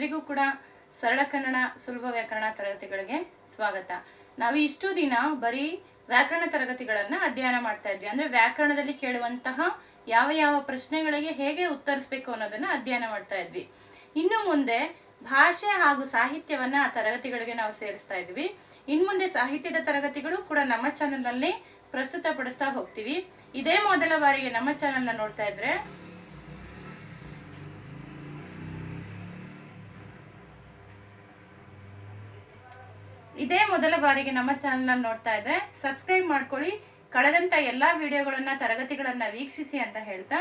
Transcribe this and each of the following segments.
ಎಲ್ರಿಗೂ ಕೂಡ ಸರಳ ಕನ್ನಡ ಸುಲಭ ವ್ಯಾಕರಣ ತರಗತಿಗಳಿಗೆ ಸ್ವಾಗತ. ನಾವು ಇಷ್ಟು ದಿನ ಬರೀ ವ್ಯಾಕರಣ ತರಗತಿಗಳನ್ನು ಅಧ್ಯಯನ ಮಾಡ್ತಾ ಇದ್ವಿ. ಅಂದ್ರೆ ವ್ಯಾಕರಣದಲ್ಲಿ ಕೇಳುವಂತಹ ಯಾವ ಯಾವ ಪ್ರಶ್ನೆಗಳಿಗೆ ಹೇಗೆ ಉತ್ತರಿಸಬೇಕು ಅನ್ನೋದನ್ನ ಅಧ್ಯಯನ ಮಾಡ್ತಾ ಇದ್ವಿ. ಇನ್ನು ಮುಂದೆ ಭಾಷೆ ಹಾಗೂ ಸಾಹಿತ್ಯವನ್ನ ಆ ತರಗತಿಗಳಿಗೆ ನಾವು ಸೇರಿಸ್ತಾ ಇದ್ವಿ. ಇನ್ನು ಮುಂದೆ ಸಾಹಿತ್ಯದ ತರಗತಿಗಳು ಕೂಡ ನಮ್ಮ ಚಾನೆಲ್ ನಲ್ಲಿ ಪ್ರಸ್ತುತಪಡಿಸ್ತಾ ಹೋಗ್ತೀವಿ. ಇದೇ ಮೊದಲ ಬಾರಿಗೆ ನಮ್ಮ ಚಾನೆಲ್ ನ ನೋಡ್ತಾ ಇದ್ರೆ ಸಬ್ಸ್ಕ್ರೈಬ್ ಮಾಡ್ಕೊಳ್ಳಿ. ಕಳೆದಂತ ಎಲ್ಲಾ ವಿಡಿಯೋಗಳನ್ನ ತರಗತಿಗಳನ್ನ ವೀಕ್ಷಿಸಿ ಅಂತ ಹೇಳ್ತಾ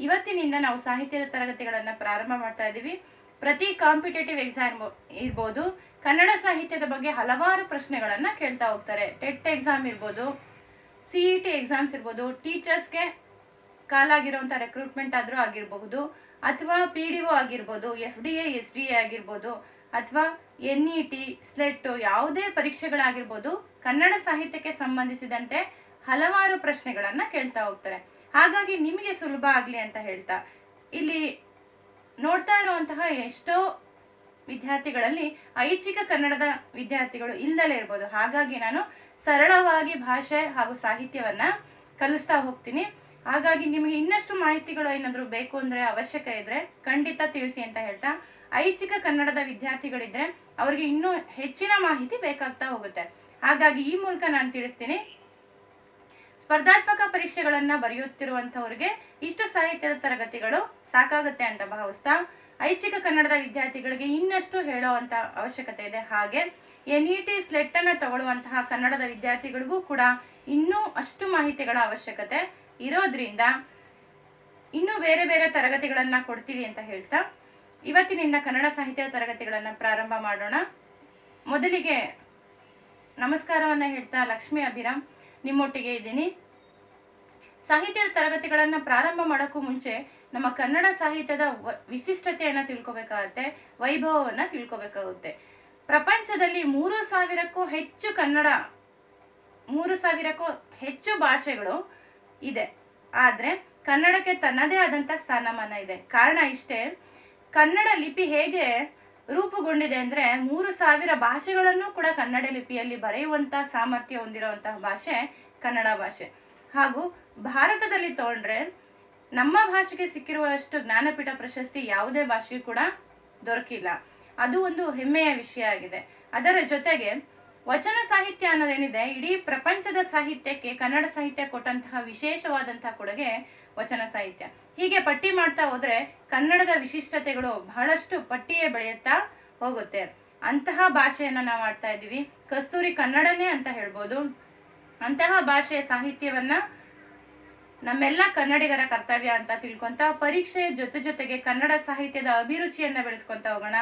ಇವತ್ತಿನಿಂದ ನಾವು ಸಾಹಿತ್ಯದ ತರಗತಿಗಳನ್ನ ಪ್ರಾರಂಭ ಮಾಡ್ತಾ ಇದೀವಿ. ಪ್ರತಿ ಕಾಂಪಿಟೇಟಿವ್ ಎಕ್ಸಾಮ್ ಇರ್ಬೋದು, ಕನ್ನಡ ಸಾಹಿತ್ಯದ ಬಗ್ಗೆ ಹಲವಾರು ಪ್ರಶ್ನೆಗಳನ್ನ ಕೇಳ್ತಾ ಹೋಗ್ತಾರೆ. ಟೆಟ್ ಎಕ್ಸಾಮ್ ಇರ್ಬೋದು, CET ಎಕ್ಸಾಮ್ಸ್ ಇರ್ಬೋದು, ಟೀಚರ್ಸ್ಗೆ ಕಾಲಾಗಿರುವಂತ ರೆಕ್ರೂಟ್ಮೆಂಟ್ ಆದ್ರೂ ಆಗಿರಬಹುದು, ಅಥವಾ PDO ಆಗಿರ್ಬೋದು, FDA SDA ಆಗಿರ್ಬೋದು, ಅಥವಾ NET SLET ಯಾವುದೇ ಪರೀಕ್ಷೆಗಳಾಗಿರ್ಬೋದು, ಕನ್ನಡ ಸಾಹಿತ್ಯಕ್ಕೆ ಸಂಬಂಧಿಸಿದಂತೆ ಹಲವಾರು ಪ್ರಶ್ನೆಗಳನ್ನ ಕೇಳ್ತಾ ಹೋಗ್ತಾರೆ. ಹಾಗಾಗಿ ನಿಮಗೆ ಸುಲಭ ಆಗ್ಲಿ ಅಂತ ಹೇಳ್ತಾ ಇಲ್ಲಿ ನೋಡ್ತಾ ಇರುವಂತಹ ಎಷ್ಟೋ ವಿದ್ಯಾರ್ಥಿಗಳಲ್ಲಿ ಐಚ್ಛಿಕ ಕನ್ನಡದ ವಿದ್ಯಾರ್ಥಿಗಳು ಇಲ್ದಲೇ ಇರ್ಬೋದು. ಹಾಗಾಗಿ ನಾನು ಸರಳವಾಗಿ ಭಾಷೆ ಹಾಗೂ ಸಾಹಿತ್ಯವನ್ನ ಕಲಿಸ್ತಾ ಹೋಗ್ತೀನಿ. ಹಾಗಾಗಿ ನಿಮಗೆ ಇನ್ನಷ್ಟು ಮಾಹಿತಿಗಳು ಏನಾದ್ರು ಬೇಕು ಅಂದ್ರೆ ಅವಶ್ಯಕ ಇದ್ರೆ ಖಂಡಿತ ತಿಳಿಸಿ ಅಂತ ಹೇಳ್ತಾ, ಐಚ್ಛಿಕ ಕನ್ನಡದ ವಿದ್ಯಾರ್ಥಿಗಳಿದ್ರೆ ಅವ್ರಿಗೆ ಇನ್ನೂ ಹೆಚ್ಚಿನ ಮಾಹಿತಿ ಬೇಕಾಗ್ತಾ ಹೋಗುತ್ತೆ. ಹಾಗಾಗಿ ಈ ಮೂಲಕ ನಾನು ತಿಳಿಸ್ತೀನಿ. ಸ್ಪರ್ಧಾತ್ಮಕ ಪರೀಕ್ಷೆಗಳನ್ನ ಬರೆಯುತ್ತಿರುವಂತವ್ರಿಗೆ ಇಷ್ಟು ಸಾಹಿತ್ಯದ ತರಗತಿಗಳು ಸಾಕಾಗುತ್ತೆ ಅಂತ ಭಾವಿಸ್ತಾ, ಐಚ್ಛಿಕ ಕನ್ನಡದ ವಿದ್ಯಾರ್ಥಿಗಳಿಗೆ ಇನ್ನಷ್ಟು ಹೇಳುವಂತ ಅವಶ್ಯಕತೆ ಇದೆ. ಹಾಗೆ NET SLET ಅನ್ನ ತಗೊಳ್ಳುವಂತಹ ಕನ್ನಡದ ವಿದ್ಯಾರ್ಥಿಗಳಿಗೂ ಕೂಡ ಇನ್ನೂ ಅಷ್ಟು ಮಾಹಿತಿಗಳ ಅವಶ್ಯಕತೆ ಇರೋದ್ರಿಂದ ಇನ್ನೂ ಬೇರೆ ಬೇರೆ ತರಗತಿಗಳನ್ನ ಕೊಡ್ತೀವಿ ಅಂತ ಹೇಳ್ತಾ ಇವತ್ತಿನಿಂದ ಕನ್ನಡ ಸಾಹಿತ್ಯದ ತರಗತಿಗಳನ್ನ ಪ್ರಾರಂಭ ಮಾಡೋಣ. ಮೊದಲಿಗೆ ನಮಸ್ಕಾರವನ್ನ ಹೇಳ್ತಾ ಲಕ್ಷ್ಮಿ ಅಭಿರಾಮ್ ನಿಮ್ಮೊಟ್ಟಿಗೆ ಇದ್ದೀನಿ. ಸಾಹಿತ್ಯದ ತರಗತಿಗಳನ್ನ ಪ್ರಾರಂಭ ಮಾಡೋಕ್ಕೂ ಮುಂಚೆ ನಮ್ಮ ಕನ್ನಡ ಸಾಹಿತ್ಯದ ವಿಶಿಷ್ಟತೆಯನ್ನ ತಿಳ್ಕೊಬೇಕಾಗತ್ತೆ, ವೈಭವವನ್ನ ತಿಳ್ಕೊಬೇಕಾಗುತ್ತೆ. ಪ್ರಪಂಚದಲ್ಲಿ 3,000ಕ್ಕೂ ಹೆಚ್ಚು ಭಾಷೆಗಳು ಇದೆ. ಆದ್ರೆ ಕನ್ನಡಕ್ಕೆ ತನ್ನದೇ ಆದಂತ ಸ್ಥಾನಮಾನ ಇದೆ. ಕಾರಣ ಇಷ್ಟೇ, ಕನ್ನಡ ಲಿಪಿ ಹೇಗೆ ರೂಪುಗೊಂಡಿದೆ ಅಂದ್ರೆ 3,000 ಭಾಷೆಗಳನ್ನು ಕೂಡ ಕನ್ನಡ ಲಿಪಿಯಲ್ಲಿ ಬರೆಯುವಂತ ಸಾಮರ್ಥ್ಯ ಹೊಂದಿರುವಂತಹ ಭಾಷೆ ಕನ್ನಡ ಭಾಷೆ. ಹಾಗೂ ಭಾರತದಲ್ಲಿ ತಗೊಂಡ್ರೆ ನಮ್ಮ ಭಾಷೆಗೆ ಸಿಕ್ಕಿರುವಷ್ಟು ಜ್ಞಾನಪೀಠ ಪ್ರಶಸ್ತಿ ಯಾವುದೇ ಭಾಷೆಗೂ ಕೂಡ ದೊರಕಿಲ್ಲ. ಅದು ಒಂದು ಹೆಮ್ಮೆಯ ವಿಷಯ ಆಗಿದೆ. ಅದರ ಜೊತೆಗೆ ವಚನ ಸಾಹಿತ್ಯ ಅನ್ನೋದೇನಿದೆ, ಇಡೀ ಪ್ರಪಂಚದ ಸಾಹಿತ್ಯಕ್ಕೆ ಕನ್ನಡ ಸಾಹಿತ್ಯ ಕೊಟ್ಟಂತಹ ವಿಶೇಷವಾದಂತಹ ಕೊಡುಗೆ ವಚನ ಸಾಹಿತ್ಯ. ಹೀಗೆ ಪಟ್ಟಿ ಮಾಡ್ತಾ ಹೋದ್ರೆ ಕನ್ನಡದ ವಿಶಿಷ್ಟತೆಗಳು ಬಹಳಷ್ಟು ಪಟ್ಟಿಯೇ ಬೆಳೆಯುತ್ತಾ ಹೋಗುತ್ತೆ. ಅಂತಹ ಭಾಷೆಯನ್ನ ನಾವು ಆಡ್ತಾ ಇದ್ದೀವಿ. ಕಸ್ತೂರಿ ಕನ್ನಡನೇ ಅಂತ ಹೇಳ್ಬೋದು. ಅಂತಹ ಭಾಷೆಯ ಸಾಹಿತ್ಯವನ್ನ ನಮ್ಮೆಲ್ಲ ಕನ್ನಡಿಗರ ಕರ್ತವ್ಯ ಅಂತ ತಿಳ್ಕೊಂತ ಪರೀಕ್ಷೆಯ ಜೊತೆಗೆ ಕನ್ನಡ ಸಾಹಿತ್ಯದ ಅಭಿರುಚಿಯನ್ನ ಬೆಳೆಸ್ಕೊಂತ ಹೋಗೋಣ.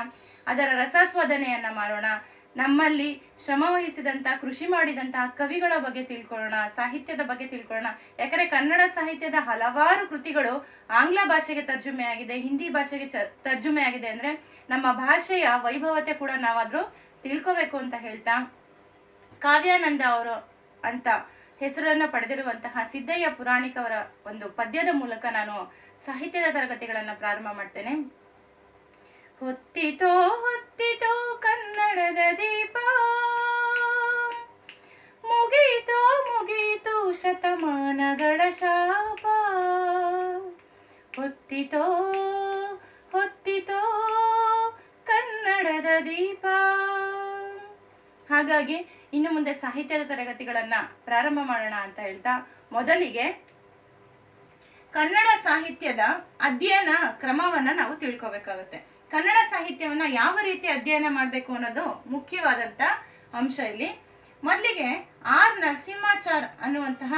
ಅದರ ರಸಾಸ್ವಾದನೆಯನ್ನ ಮಾಡೋಣ. ನಮ್ಮಲ್ಲಿ ಶ್ರಮ ವಹಿಸಿದಂತ ಕೃಷಿ ಮಾಡಿದಂತಹ ಕವಿಗಳ ಬಗ್ಗೆ ತಿಳ್ಕೊಳ್ಳೋಣ, ಸಾಹಿತ್ಯದ ಬಗ್ಗೆ ತಿಳ್ಕೊಳ್ಳೋಣ. ಯಾಕಂದ್ರೆ ಕನ್ನಡ ಸಾಹಿತ್ಯದ ಹಲವಾರು ಕೃತಿಗಳು ಆಂಗ್ಲ ಭಾಷೆಗೆ ತರ್ಜುಮೆ ಆಗಿದೆ, ಹಿಂದಿ ಭಾಷೆಗೆ ತರ್ಜುಮೆ ಆಗಿದೆ. ಅಂದ್ರೆ ನಮ್ಮ ಭಾಷೆಯ ವೈಭವತೆ ಕೂಡ ನಾವಾದ್ರೂ ತಿಳ್ಕೋಬೇಕು ಅಂತ ಹೇಳ್ತಾ, ಕಾವ್ಯಾನಂದ ಅವರು ಅಂತ ಹೆಸರನ್ನ ಪಡೆದಿರುವಂತಹ ಸಿದ್ದಯ್ಯ ಪುರಾಣಿಕ ಅವರ ಒಂದು ಪದ್ಯದ ಮೂಲಕ ನಾನು ಸಾಹಿತ್ಯದ ತರಗತಿಗಳನ್ನ ಪ್ರಾರಂಭ ಮಾಡ್ತೇನೆ. ಹೊತ್ತಿತೋ ಹೊತ್ತಿತೋ ಕನ್ನಡದ ದೀಪ, ಮುಗೀತೋ ಮುಗೀತು ಶತಮಾನಗಳ ಶಾಪ, ಹೊತ್ತಿತೋ ಹೊತ್ತಿತೋ ಕನ್ನಡದ ದೀಪ. ಹಾಗಾಗಿ ಇನ್ನು ಮುಂದೆ ಸಾಹಿತ್ಯದ ತರಗತಿಗಳನ್ನ ಪ್ರಾರಂಭ ಮಾಡೋಣ ಅಂತ ಹೇಳ್ತಾ, ಮೊದಲಿಗೆ ಕನ್ನಡ ಸಾಹಿತ್ಯದ ಅಧ್ಯಯನ ಕ್ರಮವನ್ನ ನಾವು ತಿಳ್ಕೊಬೇಕಾಗುತ್ತೆ. ಕನ್ನಡ ಸಾಹಿತ್ಯವನ್ನ ಯಾವ ರೀತಿ ಅಧ್ಯಯನ ಮಾಡಬೇಕು ಅನ್ನೋದು ಮುಖ್ಯವಾದಂತ ಅಂಶ ಇಲ್ಲಿ. ಮೊದಲಿಗೆ R ನರಸಿಂಹಾಚಾರ್ ಅನ್ನುವಂತಹ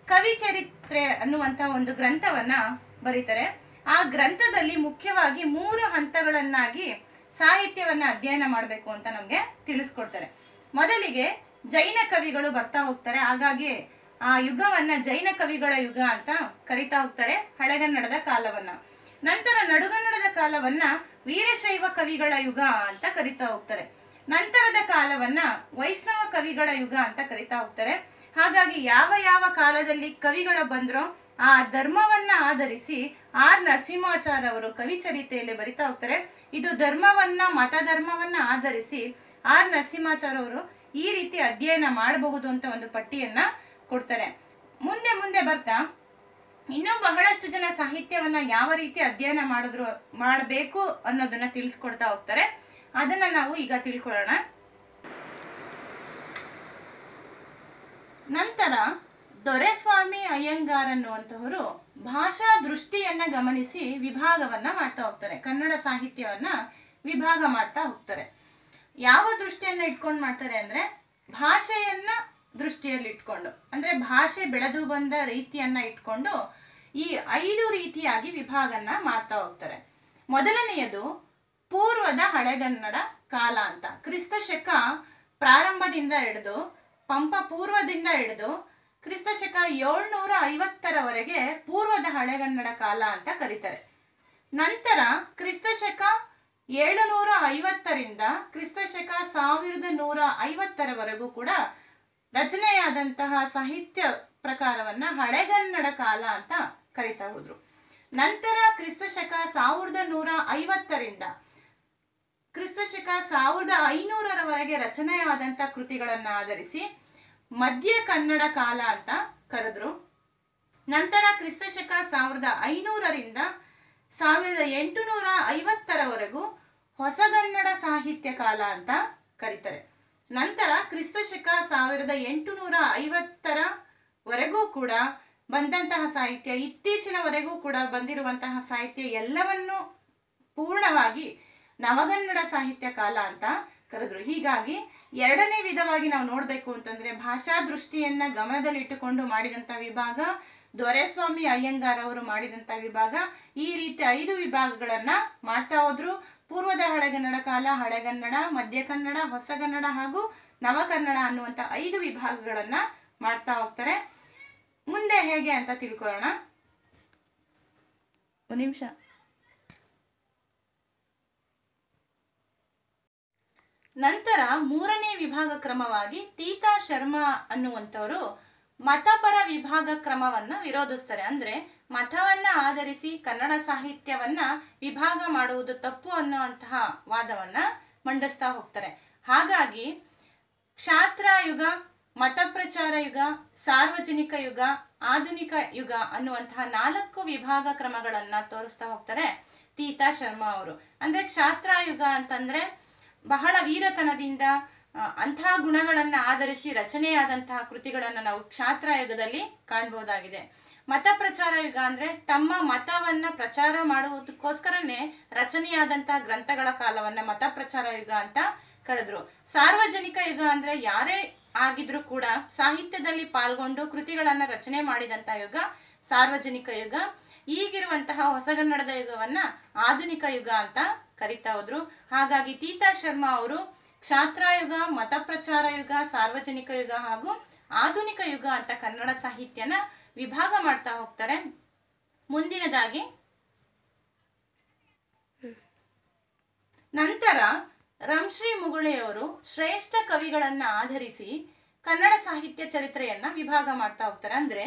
ಕವಿ ಚರಿತ್ರೆ ಅನ್ನುವಂತಹ ಒಂದು ಗ್ರಂಥವನ್ನ ಬರೀತಾರೆ. ಆ ಗ್ರಂಥದಲ್ಲಿ ಮುಖ್ಯವಾಗಿ 3 ಹಂತಗಳನ್ನಾಗಿ ಸಾಹಿತ್ಯವನ್ನ ಅಧ್ಯಯನ ಮಾಡಬೇಕು ಅಂತ ನಮ್ಗೆ ತಿಳಿಸ್ಕೊಡ್ತಾರೆ. ಮೊದಲಿಗೆ ಜೈನ ಕವಿಗಳು ಬರ್ತಾ ಹೋಗ್ತಾರೆ. ಹಾಗಾಗಿ ಆ ಯುಗವನ್ನ ಜೈನ ಕವಿಗಳ ಯುಗ ಅಂತ ಕರಿತಾ ಹೋಗ್ತಾರೆ, ಹಳೆಗನ್ನಡದ ಕಾಲವನ್ನ. ನಂತರ ನಡುಗನ್ನಡದ ಕಾಲವನ್ನ ವೀರಶೈವ ಕವಿಗಳ ಯುಗ ಅಂತ ಕರಿತಾ ಹೋಗ್ತಾರೆ. ನಂತರದ ಕಾಲವನ್ನ ವೈಷ್ಣವ ಕವಿಗಳ ಯುಗ ಅಂತ ಕರಿತಾ ಹೋಗ್ತಾರೆ. ಹಾಗಾಗಿ ಯಾವ ಯಾವ ಕಾಲದಲ್ಲಿ ಕವಿಗಳು ಬಂದ್ರೋ ಆ ಧರ್ಮವನ್ನ ಆಧರಿಸಿ ಆರ್ ನರಸಿಂಹಾಚಾರ್ಯ ಅವರು ಕವಿಚರಿತೆಯಲ್ಲಿ ಬರಿತಾ ಹೋಗ್ತಾರೆ. ಇದು ಧರ್ಮವನ್ನ ಮತಧರ್ಮವನ್ನ ಆಧರಿಸಿ ಆರ್ ನರಸಿಂಹಾಚಾರ್ಯ ಅವರು ಈ ರೀತಿ ಅಧ್ಯಯನ ಮಾಡಬಹುದು ಅಂತ ಒಂದು ಪಟ್ಟಿಯನ್ನ ಕೊಡ್ತಾರೆ. ಮುಂದೆ ಮುಂದೆ ಬರ್ತಾ ಇನ್ನೂ ಬಹಳಷ್ಟು ಜನ ಸಾಹಿತ್ಯವನ್ನ ಯಾವ ರೀತಿ ಅಧ್ಯಯನ ಮಾಡಬೇಕು ಅನ್ನೋದನ್ನ ತಿಳಿಸ್ಕೊಡ್ತಾ ಹೋಗ್ತಾರೆ. ಅದನ್ನ ನಾವು ಈಗ ತಿಳ್ಕೊಳ್ಳೋಣ. ನಂತರ ದೊರೆಸ್ವಾಮಿ ಅಯ್ಯಂಗಾರ್ ಅನ್ನುವಂತಹವರು ಭಾಷಾ ದೃಷ್ಟಿಯನ್ನ ಗಮನಿಸಿ ವಿಭಾಗವನ್ನ ಮಾಡ್ತಾ ಹೋಗ್ತಾರೆ. ಕನ್ನಡ ಸಾಹಿತ್ಯವನ್ನ ವಿಭಾಗ ಮಾಡ್ತಾ ಹೋಗ್ತಾರೆ. ಯಾವ ದೃಷ್ಟಿಯನ್ನ ಇಟ್ಕೊಂಡು ಮಾಡ್ತಾರೆ ಅಂದ್ರೆ ಭಾಷೆಯನ್ನ ದೃಷ್ಟಿಯಲ್ಲಿ ಇಟ್ಕೊಂಡು, ಅಂದ್ರೆ ಭಾಷೆ ಬೆಳೆದು ಬಂದ ರೀತಿಯನ್ನ ಇಟ್ಕೊಂಡು ಈ 5 ರೀತಿಯಾಗಿ ವಿಭಾಗನ ಮಾಡ್ತಾ ಹೋಗ್ತಾರೆ. ಮೊದಲನೆಯದು ಪೂರ್ವದ ಹಳೆಗನ್ನಡ ಕಾಲ ಅಂತ. ಕ್ರಿಸ್ತ ಶಕ ಪ್ರಾರಂಭದಿಂದ ಹಿಡಿದು ಪಂಪ ಪೂರ್ವದಿಂದ ಹಿಡಿದು ಕ್ರಿಸ್ತ ಶಕ 750ರವರೆಗೆ ಪೂರ್ವದ ಹಳೆಗನ್ನಡ ಕಾಲ ಅಂತ ಕರೀತಾರೆ. ನಂತರ ಕ್ರಿಸ್ತ ಶಕ 750ರಿಂದ ಕ್ರಿಸ್ತ ಶಕ 1150ರವರೆಗೂ ಕೂಡ ರಚನೆಯಾದಂತಹ ಸಾಹಿತ್ಯ ಪ್ರಕಾರವನ್ನ ಹಳೆಗನ್ನಡ ಕಾಲ ಅಂತ ಕರಿತಾ ಹೋದ್ರು. ನಂತರ ಕ್ರಿಸ್ತ ಶಕ 1150ರಿಂದ ಕ್ರಿಸ್ತ ಶಕ 1500ರವರೆಗೆ ರಚನೆಯಾದಂತಹ ಕೃತಿಗಳನ್ನ ಆಧರಿಸಿ ಮಧ್ಯ ಕನ್ನಡ ಕಾಲ ಅಂತ ಕರೆದ್ರು. ನಂತರ ಕ್ರಿಸ್ತ ಶಕ 1500ರಿಂದ 1850ರವರೆಗೂ ಹೊಸಗನ್ನಡ ಸಾಹಿತ್ಯ ಕಾಲ ಅಂತ ಕರೀತಾರೆ. ನಂತರ ಕ್ರಿಸ್ತ ಶಕ 1850ರವರೆಗೂ ಕೂಡ ಬಂದಂತಹ ಸಾಹಿತ್ಯ, ಇತ್ತೀಚಿನವರೆಗೂ ಕೂಡ ಬಂದಿರುವಂತಹ ಸಾಹಿತ್ಯ ಎಲ್ಲವನ್ನೂ ಪೂರ್ಣವಾಗಿ ನವಗನ್ನಡ ಸಾಹಿತ್ಯ ಕಾಲ ಅಂತ ಕರೆದ್ರು. ಹೀಗಾಗಿ ಎರಡನೇ ವಿಧವಾಗಿ ನಾವು ನೋಡ್ಬೇಕು ಅಂತಂದ್ರೆ ಭಾಷಾ ದೃಷ್ಟಿಯನ್ನ ಗಮನದಲ್ಲಿಟ್ಟುಕೊಂಡು ಮಾಡಿದಂತ ವಿಭಾಗ, ದೊರೆಸ್ವಾಮಿ ಅಯ್ಯಂಗಾರ್ ಅವರು ಮಾಡಿದಂತ ವಿಭಾಗ, ಈ ರೀತಿ 5 ವಿಭಾಗಗಳನ್ನ ಮಾಡ್ತಾ ಹೋದ್ರು. ಪೂರ್ವದ ಹಳೆಗನ್ನಡ ಕಾಲ, ಹಳೆಗನ್ನಡ, ಮಧ್ಯ ಕನ್ನಡ, ಹೊಸಗನ್ನಡ ಹಾಗೂ ನವಕನ್ನಡ ಅನ್ನುವಂತ 5 ವಿಭಾಗಗಳನ್ನ ಮಾಡ್ತಾ ಹೋಗ್ತಾರೆ. ಮುಂದೆ ಹೇಗೆ ಅಂತ ತಿಳ್ಕೊಳ್ಳೋಣ. ಒಂದು ನಿಮಿಷ. ನಂತರ 3ನೇ ವಿಭಾಗ ಕ್ರಮವಾಗಿ ತೀತಾ ಶರ್ಮಾ ಅನ್ನುವಂಥವರು ಮತಪರ ವಿಭಾಗ ಕ್ರಮವನ್ನ ವಿರೋಧಿಸ್ತಾರೆ. ಅಂದ್ರೆ ಮತವನ್ನ ಆಧರಿಸಿ ಕನ್ನಡ ಸಾಹಿತ್ಯವನ್ನ ವಿಭಾಗ ಮಾಡುವುದು ತಪ್ಪು ಅನ್ನುವಂತಹ ವಾದವನ್ನ ಮಂಡಿಸ್ತಾ ಹೋಗ್ತಾರೆ. ಹಾಗಾಗಿ ಕ್ಷಾತ್ರ ಯುಗ, ಮತಪ್ರಚಾರ ಯುಗ, ಸಾರ್ವಜನಿಕ ಯುಗ, ಆಧುನಿಕ ಯುಗ ಅನ್ನುವಂತಹ 4 ವಿಭಾಗ ಕ್ರಮಗಳನ್ನ ತೋರಿಸ್ತಾ ಹೋಗ್ತಾರೆ ತೀತಾ ಶರ್ಮಾ ಅವರು. ಅಂದ್ರೆ ಕ್ಷಾತ್ರ ಯುಗ ಅಂತಂದ್ರೆ ಬಹಳ ವೀರತನದಿಂದ ಅಂತಹ ಗುಣಗಳನ್ನ ಆಧರಿಸಿ ರಚನೆಯಾದಂತಹ ಕೃತಿಗಳನ್ನ ನಾವು ಕ್ಷಾತ್ರ ಯುಗದಲ್ಲಿ ಕಾಣಬಹುದಾಗಿದೆ. ಮತಪ್ರಚಾರ ಯುಗ ಅಂದ್ರೆ ತಮ್ಮ ಮತವನ್ನ ಪ್ರಚಾರ ಮಾಡುವುದಕ್ಕೋಸ್ಕರನೇ ರಚನೆಯಾದಂತಹ ಗ್ರಂಥಗಳ ಕಾಲವನ್ನ ಮತಪ್ರಚಾರ ಯುಗ ಅಂತ ಕರೆದ್ರು. ಸಾರ್ವಜನಿಕ ಯುಗ ಅಂದ್ರೆ ಯಾರೇ ಆಗಿದ್ರು ಕೂಡ ಸಾಹಿತ್ಯದಲ್ಲಿ ಪಾಲ್ಗೊಂಡು ಕೃತಿಗಳನ್ನ ರಚನೆ ಮಾಡಿದಂತಹ ಯುಗ ಸಾರ್ವಜನಿಕ ಯುಗ. ಈಗಿರುವಂತಹ ಹೊಸಗನ್ನಡದ ಯುಗವನ್ನ ಆಧುನಿಕ ಯುಗ ಅಂತ ಕರಿತಾ ಹೋದ್ರು. ಹಾಗಾಗಿ ತೀತಾ ಶರ್ಮಾ ಅವರು ಕ್ಷಾತ್ರ ಯುಗ, ಮತಪ್ರಚಾರ ಯುಗ, ಸಾರ್ವಜನಿಕ ಯುಗ ಹಾಗೂ ಆಧುನಿಕ ಯುಗ ಅಂತ ಕನ್ನಡ ಸಾಹಿತ್ಯನ ವಿಭಾಗ ಮಾಡ್ತಾ ಹೋಗ್ತಾರೆ. ಮುಂದಿನದಾಗಿ ನಂತರ ರಂಶ್ರೀ ಮುಗುಳೆಯವರು ಶ್ರೇಷ್ಠ ಕವಿಗಳನ್ನ ಆಧರಿಸಿ ಕನ್ನಡ ಸಾಹಿತ್ಯ ಚರಿತ್ರೆಯನ್ನ ವಿಭಾಗ ಮಾಡ್ತಾ ಹೋಗ್ತಾರೆ. ಅಂದ್ರೆ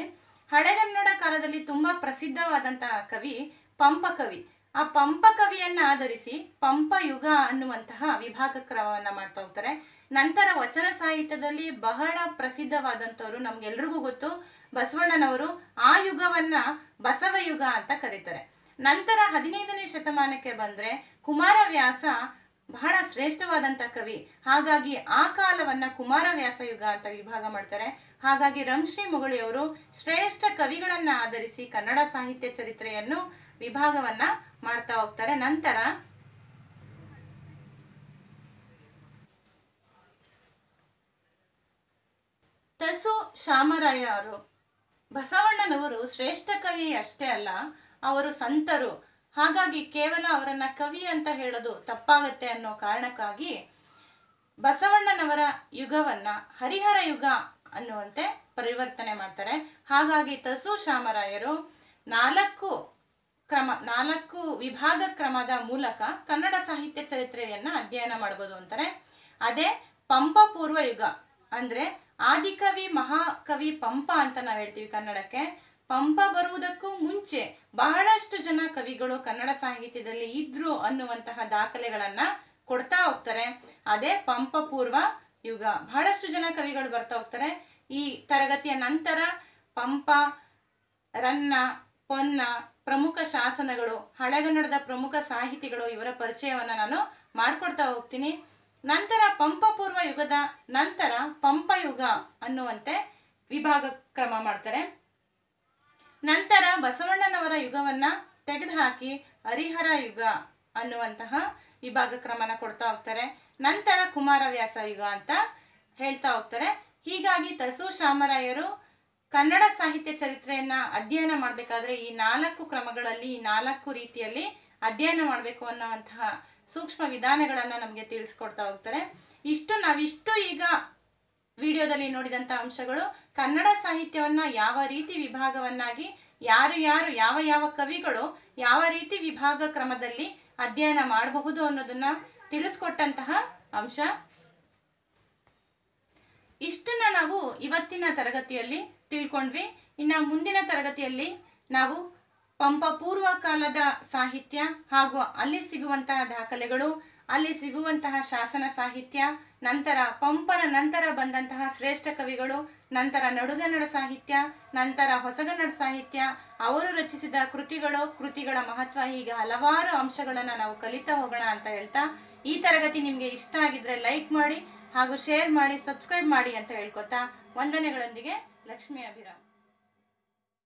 ಹಳೆಗನ್ನಡ ಕಾಲದಲ್ಲಿ ತುಂಬಾ ಪ್ರಸಿದ್ಧವಾದಂತಹ ಕವಿ ಪಂಪ ಕವಿ. ಆ ಪಂಪ ಕವಿಯನ್ನ ಆಧರಿಸಿ ಪಂಪ ಯುಗ ಅನ್ನುವಂತಹ ವಿಭಾಗ ಕ್ರಮವನ್ನ ಮಾಡ್ತಾ ಹೋಗ್ತಾರೆ. ನಂತರ ವಚನ ಸಾಹಿತ್ಯದಲ್ಲಿ ಬಹಳ ಪ್ರಸಿದ್ಧವಾದಂಥವ್ರು ನಮ್ಗೆಲ್ರಿಗೂ ಗೊತ್ತು ಬಸವಣ್ಣನವರು. ಆ ಯುಗವನ್ನ ಬಸವ ಯುಗ ಅಂತ ಕರೀತಾರೆ. ನಂತರ 15ನೇ ಶತಮಾನಕ್ಕೆ ಬಂದ್ರೆ ಕುಮಾರವ್ಯಾಸ ಬಹಳ ಶ್ರೇಷ್ಠವಾದಂತ ಕವಿ. ಹಾಗಾಗಿ ಆ ಕಾಲವನ್ನ ಕುಮಾರವ್ಯಾಸ ಯುಗ ಅಂತ ವಿಭಾಗ ಮಾಡ್ತಾರೆ. ಹಾಗಾಗಿ ರಂಶ್ರೀ ಮುಗುಳಿಯವರು ಶ್ರೇಷ್ಠ ಕವಿಗಳನ್ನ ಆಧರಿಸಿ ಕನ್ನಡ ಸಾಹಿತ್ಯ ಚರಿತ್ರೆಯನ್ನು ವಿಭಾಗವನ್ನ ಮಾಡ್ತಾ ಹೋಗ್ತಾರೆ. ನಂತರ ತಸು ಶಾಮರಾಯ ಅವರು ಬಸವಣ್ಣನವರು ಶ್ರೇಷ್ಠ ಕವಿ ಅಷ್ಟೇ ಅಲ್ಲ, ಅವರು ಸಂತರು. ಹಾಗಾಗಿ ಕೇವಲ ಅವರನ್ನ ಕವಿ ಅಂತ ಹೇಳೋದು ತಪ್ಪಾಗತ್ತೆ ಅನ್ನೋ ಕಾರಣಕ್ಕಾಗಿ ಬಸವಣ್ಣನವರ ಯುಗವನ್ನ ಹರಿಹರ ಯುಗ ಅನ್ನುವಂತೆ ಪರಿವರ್ತನೆ ಮಾಡ್ತಾರೆ. ಹಾಗಾಗಿ ತಸು ಶಾಮರಾಯರು 4 ವಿಭಾಗ ಕ್ರಮದ ಮೂಲಕ ಕನ್ನಡ ಸಾಹಿತ್ಯ ಚರಿತ್ರೆಯನ್ನ ಅಧ್ಯಯನ ಮಾಡಬಹುದು ಅಂತಾರೆ. ಅದೇ ಪಂಪ ಪೂರ್ವ ಯುಗ ಅಂದ್ರೆ ಆದಿಕವಿ ಮಹಾಕವಿ ಪಂಪ ಅಂತ ನಾವ್ ಹೇಳ್ತೀವಿ ಕನ್ನಡಕ್ಕೆ. ಪಂಪ ಬರುವುದಕ್ಕೂ ಮುಂಚೆ ಬಹಳಷ್ಟು ಜನ ಕವಿಗಳು ಕನ್ನಡ ಸಾಹಿತ್ಯದಲ್ಲಿ ಇದ್ರು ಅನ್ನುವಂತಹ ದಾಖಲೆಗಳನ್ನ ಕೊಡ್ತಾ ಹೋಗ್ತಾರೆ. ಅದೇ ಪಂಪ ಪೂರ್ವ ಯುಗ. ಬಹಳಷ್ಟು ಜನ ಕವಿಗಳು ಬರ್ತಾ ಹೋಗ್ತಾರೆ. ಈ ತರಗತಿಯ ನಂತರ ಪಂಪ, ರನ್ನ, ಪೊನ್ನ, ಪ್ರಮುಖ ಶಾಸನಗಳು, ಹಳೆಗನ್ನಡದ ಪ್ರಮುಖ ಸಾಹಿತಿಗಳು, ಇವರ ಪರಿಚಯವನ್ನ ನಾನು ಮಾಡ್ಕೊಡ್ತಾ ಹೋಗ್ತೀನಿ. ನಂತರ ಪಂಪ ಪೂರ್ವ ಯುಗದ ನಂತರ ಪಂಪ ಯುಗ ಅನ್ನುವಂತೆ ವಿಭಾಗ ಕ್ರಮ ಮಾಡ್ತಾರೆ. ನಂತರ ಬಸವಣ್ಣನವರ ಯುಗವನ್ನ ತೆಗೆದುಹಾಕಿ ಹರಿಹರ ಯುಗ ಅನ್ನುವಂತಹ ವಿಭಾಗ ಕ್ರಮನ ಕೊಡ್ತಾ ಹೋಗ್ತಾರೆ. ನಂತರ ಕುಮಾರವ್ಯಾಸ ಯುಗ ಅಂತ ಹೇಳ್ತಾ ಹೋಗ್ತಾರೆ. ಹೀಗಾಗಿ ತಸು ಶಾಮರಾಯರು ಕನ್ನಡ ಸಾಹಿತ್ಯ ಚರಿತ್ರೆಯನ್ನ ಅಧ್ಯಯನ ಮಾಡಬೇಕಾದ್ರೆ ಈ 4 ಕ್ರಮಗಳಲ್ಲಿ, ಈ 4 ರೀತಿಯಲ್ಲಿ ಅಧ್ಯಯನ ಮಾಡಬೇಕು ಅನ್ನುವಂತಹ ಸೂಕ್ಷ್ಮ ವಿಧಾನಗಳನ್ನ ನಮಗೆ ತಿಳಿಸ್ಕೊಡ್ತಾ ಹೋಗ್ತಾರೆ. ನಾವಿಷ್ಟು ಈಗ ವಿಡಿಯೋದಲ್ಲಿ ನೋಡಿದಂಥ ಅಂಶಗಳು ಕನ್ನಡ ಸಾಹಿತ್ಯವನ್ನ ಯಾವ ರೀತಿ ವಿಭಾಗವನ್ನಾಗಿ ಯಾರು ಯಾವ ಕವಿಗಳು ಯಾವ ರೀತಿ ವಿಭಾಗ ಕ್ರಮದಲ್ಲಿ ಅಧ್ಯಯನ ಮಾಡಬಹುದು ಅನ್ನೋದನ್ನ ತಿಳಿಸ್ಕೊಟ್ಟಂತಹ ಅಂಶ. ಇಷ್ಟನ್ನ ನಾವು ಇವತ್ತಿನ ತರಗತಿಯಲ್ಲಿ ತಿಳ್ಕೊಂಡ್ವಿ. ಇನ್ನು ಮುಂದಿನ ತರಗತಿಯಲ್ಲಿ ನಾವು ಪಂಪ ಪೂರ್ವ ಕಾಲದ ಸಾಹಿತ್ಯ ಹಾಗೂ ಅಲ್ಲಿ ಸಿಗುವಂತಹ ದಾಖಲೆಗಳು, ಅಲ್ಲಿ ಸಿಗುವಂತಹ ಶಾಸನ ಸಾಹಿತ್ಯ, ನಂತರ ಪಂಪನ ನಂತರ ಬಂದಂತಹ ಶ್ರೇಷ್ಠ ಕವಿಗಳು, ನಂತರ ನಡುಗನ್ನಡ ಸಾಹಿತ್ಯ, ನಂತರ ಹೊಸಗನ್ನಡ ಸಾಹಿತ್ಯ, ಅವರು ರಚಿಸಿದ ಕೃತಿಗಳ ಮಹತ್ವ, ಹೀಗೆ ಹಲವಾರು ಅಂಶಗಳನ್ನು ನಾವು ಕಲಿತಾ ಹೋಗೋಣ ಅಂತ ಹೇಳ್ತಾ, ಈ ತರಗತಿ ನಿಮಗೆ ಇಷ್ಟ ಆಗಿದ್ರೆ ಲೈಕ್ ಮಾಡಿ ಹಾಗೂ ಶೇರ್ ಮಾಡಿ, ಸಬ್ಸ್ಕ್ರೈಬ್ ಮಾಡಿ ಅಂತ ಹೇಳ್ಕೊತಾ ವಂದನೆಗಳೊಂದಿಗೆ ಲಕ್ಷ್ಮೀ ಅಭಿರಾಮ್.